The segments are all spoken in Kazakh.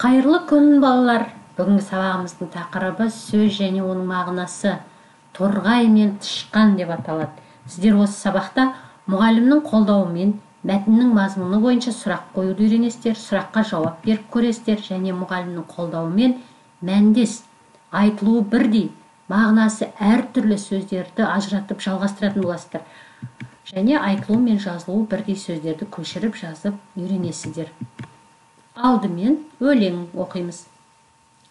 Қайырлы күн, балалар. Бүгінгі сабағымыздың тақырыбы сөз және оның мағынасы торғай мен тышқан деп аталады. Сіздер осы сабақта мұғалімнің қолдауымен мәтіннің мазмұны бойынша сұрақ қоюды үйренесіздер, сұраққа жауап беріп көресіздер және мұғалімнің қолдауымен мәндес, айтылуы бірдей, мағынасы әртүрлі сөздерді ажыратып жалғастыратын боласыздар. Және айтылуы мен жазылуы бірдей сөздерді көшіріп жазып үйренесіздер. Алдымен өлең оқимыз.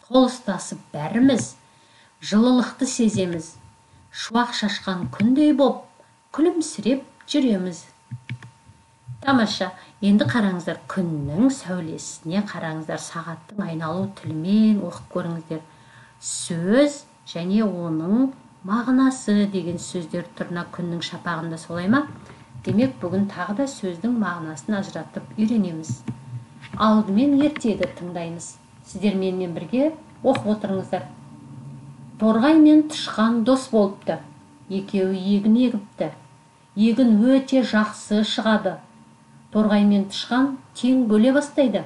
Қол ұстасып бәріміз, жылылықты сеземіз. Шуақ шашқан күндей боп, күлімсіреп жүреміз. Тамаша. Енді қараңыздар, күннің сәулесіне қараңыздар, сағаттың айналу тілімен оқып көріңіздер. Сөз және оның мағынасы деген сөздер тұрына күннің шапағында, солай ма? Демек, бүгін тағы да сөздің мағынасын ажыратып үйренеміз. Алдымен ертегі тыңдаймыз. Сіздер менімен бірге оқып отырыңыздар. Торғай мен тышқан дос болыпты. Екеуі егін егіпті. Егін өте жақсы шығады. Торғай мен тышқан тең бөле бастайды.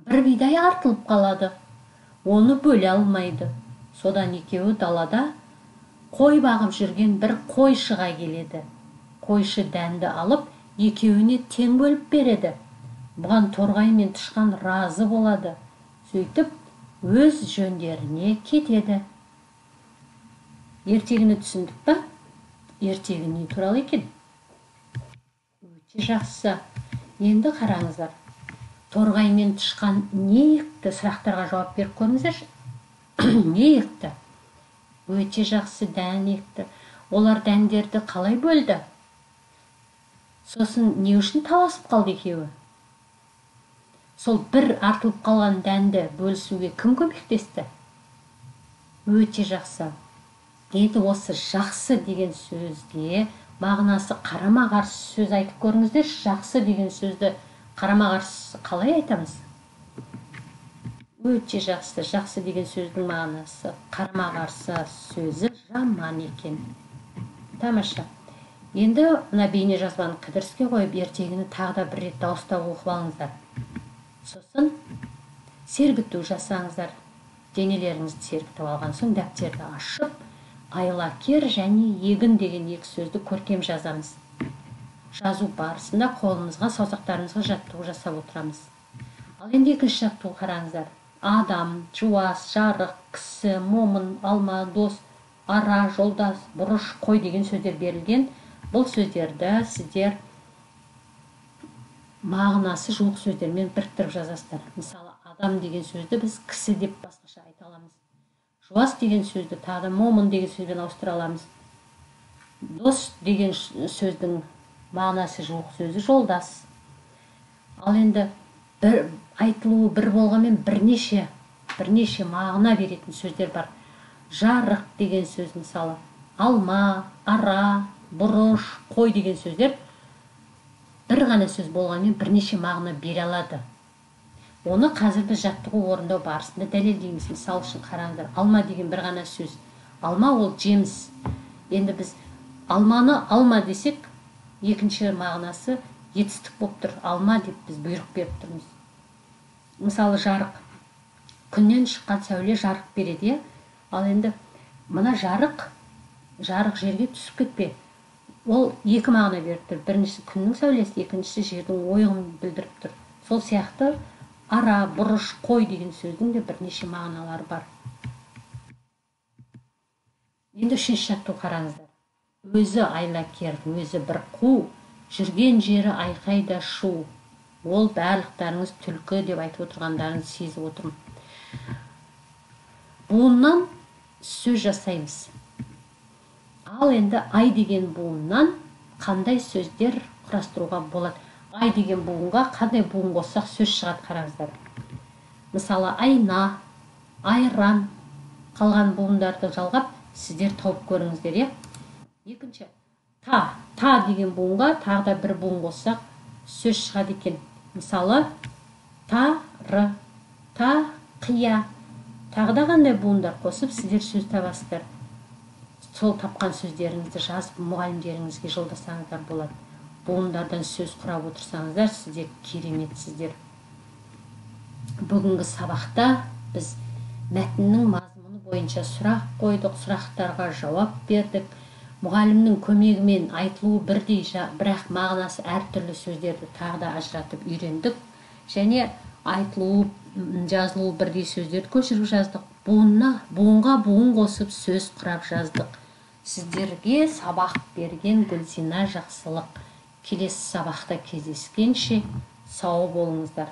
Бір бидай артылып қалады. Оны бөле алмайды. Содан екеуі далада қой бағып жүрген бір қойшыға келеді. Қойшы дәнді алып, екеуіне тең бөліп береді. Бұған торғай мен тышқан разы болады. Сөйтіп, өз жөндеріне кетеді. Ертегіні түсіндік па? Ертегі не туралы екен? Өте жақсы. Енді қараңыздар. Торғай мен тышқан не екті? Сұрақтарға жауап беріп көріңіздерші. Не екті? Өте жақсы, дән екті. Олар дәндерді қалай бөлді? Сосын не үшін таласып қалды екеуі? Сол бір артылып қалған дәнді бөлісуге кім көмектесті? Өте жақсы. Енді осы жақсы деген сөзге мағынасы қарама-қарсы сөз айтып көріңіздер. Жақсы деген сөзді қарама-қарсы қалай айтамыз? Өте жақсы. Жақсы деген сөздің мағынасы қарама-қарсы сөзі жаман екен. Тамаша. Енді мына бейне жазбаны кідіріске қойып, ертегіні тағы да бір рет дауыстап оқып алыңыздар. Сосын сергіту жасаңыздар. Денелеріңізді сергітіп алған соң дәптерді ашып, айлакер және егін деген екі сөзді көркем жазамыз. Жазу барысында қолымызға, саусақтарымызға жаттығу жасап отырамыз. Ал енді екінші жаттығу қараңыздар. Адам, жуас, жарық, кісі, момын, алма, дос, ара, жолдас, бұрыш, қой деген сөздер берілген. Бұл сөздерді сіздер мағынасы жоқ сөздермен біріктіріп жазасыздар. Мысалы, адам деген сөзді біз кісі деп басқаша айта аламыз. Жуас деген сөзді тағы момын деген сөзбен ауыстыра аламыз. Дос деген сөздің мағынасы жоқ сөзі жолдас. Ал енді айтылуы бір болғанмен бірнеше мағына беретін сөздер бар. Жарық деген сөз, мысалы, алма, ара, бұрыш, қой деген сөздер бір ғана сөз болғанмен бірнеше мағына бере алады. Оны қазір біз жаттығу орындау барысында дәлелдейміз. Мысалы үшін қараңыздар, алма деген бір ғана сөз. Алма ол жеміс. Енді біз алманы алма десек, екінші мағынасы етістік болып тұр. Алма деп біз бұйрық беріп тұрмыз. Мысалы, жарық. Күннен шыққан сәуле жарық береді. Ал енді мына жарық жерге түсіп кетпе. Ол екі мағына беріп тұр. Біріншісі күннің сәулесі, екіншісі жердің ойығын білдіріп тұр. Сол сияқты ара, бұрыш, қой деген сөздің де бірнеше мағыналары бар. Енді үшінші жаттығу қараңыздар. Өзі айлакер, өзі бір қу, жүрген жері айқайда шу. Ол барлықтарыңыз түлкі деп айтып отырғандарыңызды сезіп отырмын. Буыннан сөз жасаймыз. Ал енді ай деген буыннан қандай сөздер құрастыруға болады? Ай деген буынға қандай буын қоссақ сөз шығады, қараңыздар. Мысалы, айна, айран, қалған буындарды жалғап сіздер тауып көріңіздер. Екінші, та деген буынға тағы да бір буын қоссақ сөз шығады екен. Мысалы, тары, қия. Тағы да қандай буындар қосып сіздер сөз табасыздар. Сол тапқан сөздеріңізді жазып мұғалімдеріңізге жолдасаңыздар болады. Буындардан сөз құрап отырсаңыздар, сіздер кереметсіздер. Бүгінгі сабақта біз мәтіннің мазмұны бойынша сұрақ қойдық, сұрақтарға жауап бердік. Мұғалімнің көмегімен айтылуы бірдей, бірақ мағынасы әртүрлі сөздерді тағы да ажыратып үйрендік. Және айтылуы, жазылуы бірдей сөздерді көшіріп жаздық. Буынға буын қосып сөз құрап жаздық. Сіздерге сабақ берген Гүлзина Жақсылық. Келесі сабақта кездескенше сау болыңыздар.